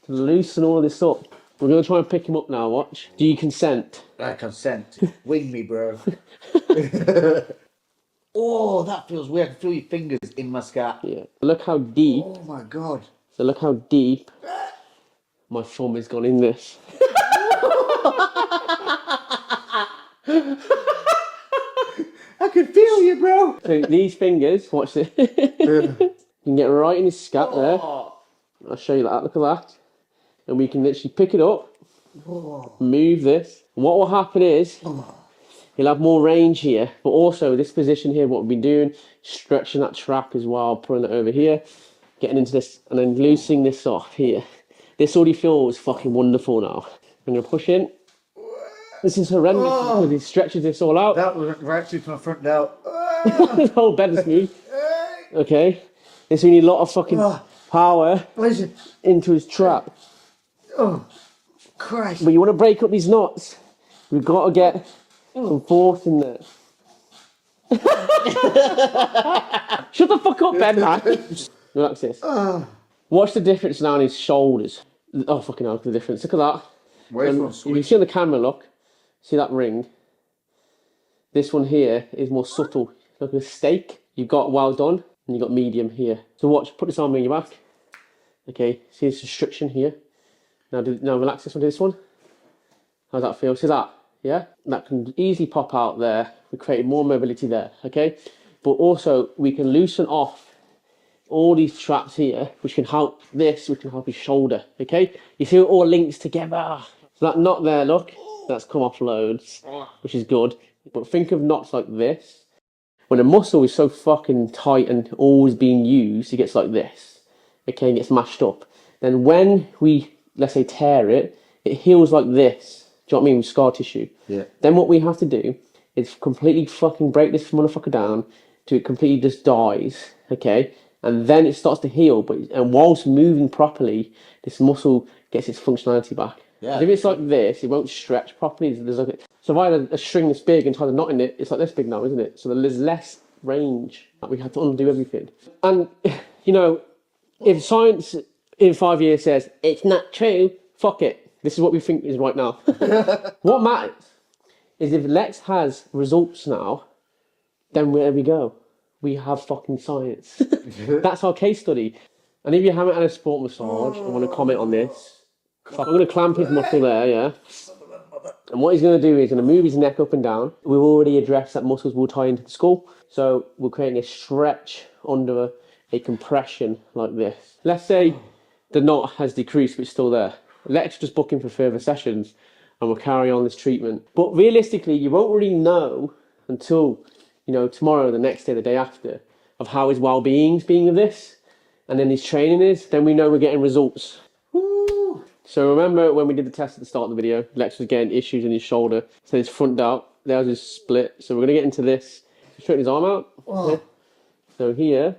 to loosen all this up. We're going to try and pick him up now, watch. Do you consent? I consent. Wing me, bro. Oh, that feels weird. I can feel your fingers in my scalp. Yeah. Look how deep. Oh my god. So look how deep my thumb has gone in this. I can feel you, bro. So these fingers, watch this. You can get right in his scalp there. I'll show you that. Look at that. And we can literally pick it up, move this. And what will happen is he'll have more range here, but also this position here, what we've been doing, stretching that trap as well, pulling it over here, getting into this, and then loosening this off here. This already feels fucking wonderful now. I'm going to push in. This is horrendous because he stretches this all out. That was right through to my front now. The whole bed is smooth. Okay. This we need a lot of fucking power into his trap. Oh, Christ. But you want to break up these knots, we've got to get some force in there. Shut the fuck up, Ben, man. Relax this. Watch the difference now in his shoulders. Oh, fucking hell, look at the difference. Look at that. If you see on the camera, look. See that ring? This one here is more subtle. Look at the steak. You've got well done, and you've got medium here. So watch, put this arm on your back. Okay, see this restriction here? Now relax this one to this one. How's that feel? See that? Yeah? That can easily pop out there. We created more mobility there, okay? But also, we can loosen off all these traps here, which can help this, which can help his shoulder, okay? You see it all links together. So that knot there, look, that's come off loads, which is good. But think of knots like this. When a muscle is so fucking tight and always being used, it gets like this, okay, and gets mashed up. Then when we, let's say, tear it, it heals like this. Do you know what I mean? With scar tissue. Yeah. Then what we have to do is completely fucking break this motherfucker down till it completely just dies, okay? And then it starts to heal, and whilst moving properly, this muscle gets its functionality back. Yeah. If it's like this, it won't stretch properly. So if I had a string this big and tie the knot in it, it's like this big now, isn't it? So there's less range. We have to undo everything. And, you know, if science in 5 years says, it's not true, fuck it. This is what we think is right now. What matters is if Lex has results now, then there we go. We have fucking science. That's our case study. And if you haven't had a sport massage, I want to comment on this. I'm going to clamp his muscle there, yeah? And what he's going to do is going to move his neck up and down. We've already addressed that muscles will tie into the skull. So we're creating a stretch under a compression like this. Let's say the knot has decreased, but it's still there. Let's just book him for further sessions and we'll carry on this treatment. But realistically, you won't really know until, you know, tomorrow, the next day, the day after, of how his well-being's being with this. And then his training is, then we know we're getting results. Woo! So remember when we did the test at the start of the video, Lex was getting issues in his shoulder. So his front delt, there was his split. So we're going to get into this. Straighten his arm out. Okay. So here,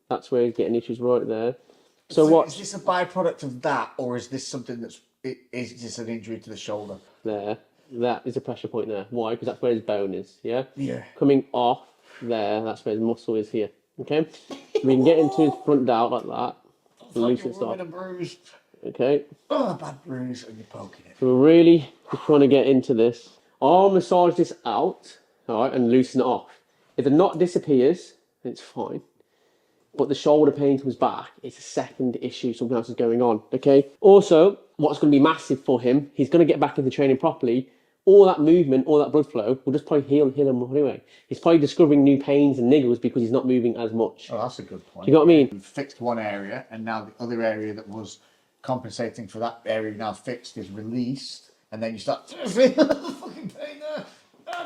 that's where he's getting issues right there. So what? Is this a byproduct of that, or is this something is just an injury to the shoulder? There. That is a pressure point there. Why? Because that's where his bone is, yeah? Yeah. Coming off there, that's where his muscle is here, okay? We can get into his front delt like that. Loosen it off. Okay. Oh, a bad bruise, and you're poking it. So we're really just trying to get into this. I'll massage this out, all right, and loosen it off. If the knot disappears, it's fine. But the shoulder pain comes back, it's a second issue, something else is going on, okay? Also, what's going to be massive for him, he's going to get back into training properly. All that movement, all that blood flow will just probably heal him anyway. He's probably discovering new pains and niggles because he's not moving as much. Oh, that's a good point. Do you know what I mean? We've fixed one area, and now the other area that was compensating for that area now fixed is released, and then you start to feel the fucking pain there.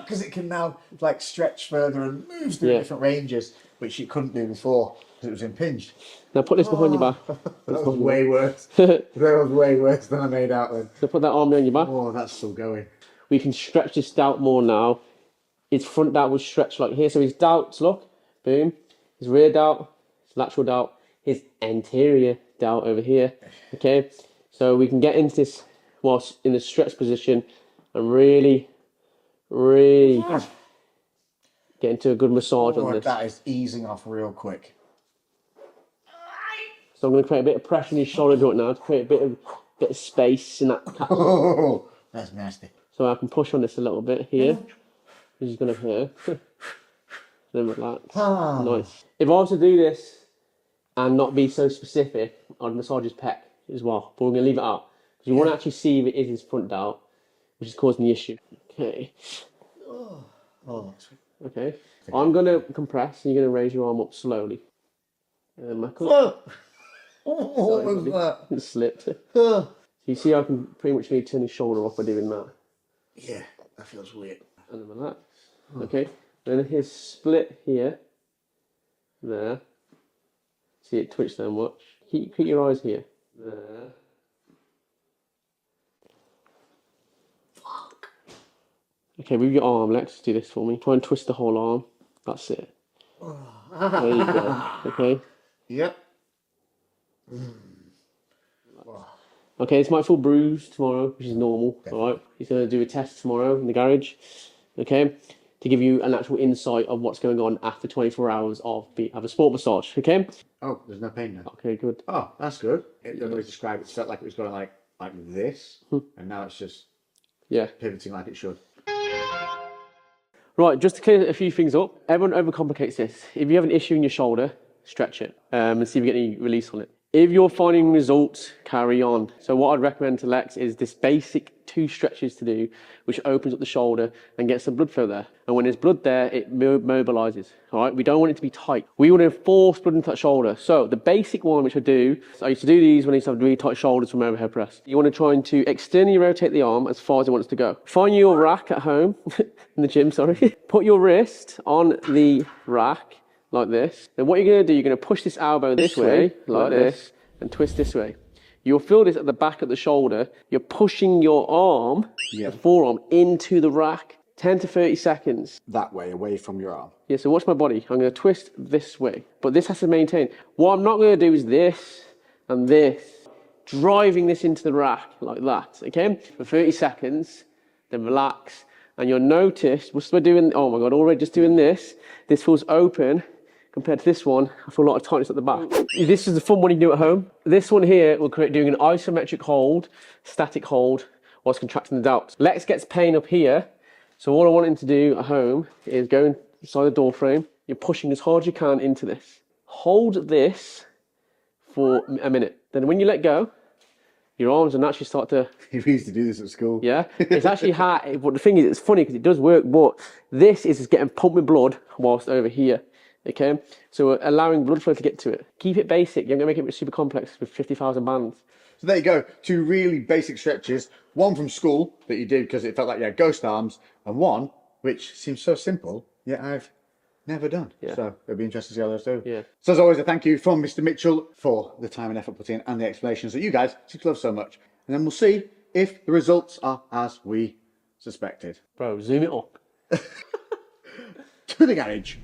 Because it can now like stretch further and move through different ranges, which it couldn't do before because it was impinged. Now put this behind your back. That was way worse. That was way worse than I made out then. So put that arm on your back. Oh, that's still going. We can stretch this delt more now. His front delt will stretch like here. So his delts, look, boom. His rear delt, his lateral delt, his anterior delt over here. Okay, so we can get into this whilst in the stretch position and really get into a good massage on this. That is easing off real quick. So I'm going to create a bit of pressure in your shoulder joint now to create a bit of space in that capsule. Oh, that's nasty. So I can push on this a little bit here. This is going to hurt. Then relax. Nice. If I was to do this and not be so specific, I'd massage his pec as well. But we're going to leave it out. Because you want to actually see if it is his front delt, which is causing the issue. Okay. Okay. I'm going to compress and you're going to raise your arm up slowly. And back up. What was that? It slipped. So you see I can pretty much really turn his shoulder off by doing that. Yeah, that feels weird. And then relax. Okay. Then his split here. There. See it twitch so much. Keep your eyes here. There. Fuck. Okay, with your arm, Lex, do this for me. Try and twist the whole arm. That's it. There you go. Okay. Yep. Okay, this might feel bruised tomorrow, which is normal. Alright. He's going to do a test tomorrow in the garage. Okay. To give you an actual insight of what's going on after 24 hours of a sport massage. Okay. Oh, there's no pain now. Okay, good. Oh, that's good. It doesn't really describe it. It felt like it was going like this, and now it's just pivoting like it should. Right, just to clear a few things up. Everyone overcomplicates this. If you have an issue in your shoulder, stretch it and see if you get any release on it. If you're finding results, carry on. So what I'd recommend to Lex is this basic 2 stretches to do, which opens up the shoulder and gets some blood flow there. And when there's blood there, it mobilizes. All right, we don't want it to be tight. We want to force blood into that shoulder. So the basic one, which I do, so I used to do these when I used to have really tight shoulders from overhead press. You want to try and to externally rotate the arm as far as it wants to go. Find your rack at home, in the gym, sorry. Put your wrist on the rack like this. Then what you're going to do, you're going to push this elbow this way, like this, and twist this way. You'll feel this at the back of the shoulder. You're pushing your arm, the forearm, into the rack. 10 to 30 seconds. That way, away from your arm. Yeah, so watch my body. I'm going to twist this way. But this has to maintain. What I'm not going to do is this and this. Driving this into the rack like that, okay? For 30 seconds, then relax. And you'll notice, we're doing, oh my God, already just doing this. This feels open. Compared to this one, I feel a lot of tightness at the back. This is the fun one you can do at home. This one here, we're doing an isometric hold, static hold, whilst contracting the delts. Lex gets pain up here. So all I want him to do at home is go inside the door frame. You're pushing as hard as you can into this. Hold this for a minute. Then when you let go, your arms will naturally start to... We used to do this at school. Yeah, it's actually hard. But the thing is, it's funny because it does work, but this is getting pumped with blood whilst over here. Okay, so we're allowing blood flow to get to it. Keep it basic. You're going to make it super complex with 50,000 bands. So there you go. 2 really basic stretches. One from school that you did because it felt like you had ghost arms, and one which seems so simple, yet I've never done. Yeah. So it'll be interesting to see how those do. Yeah. So as always, a thank you from Mr. Mitchell for the time and effort put in and the explanations that you guys seem to love so much. And then we'll see if the results are as we suspected. Bro, zoom it up. To the garage.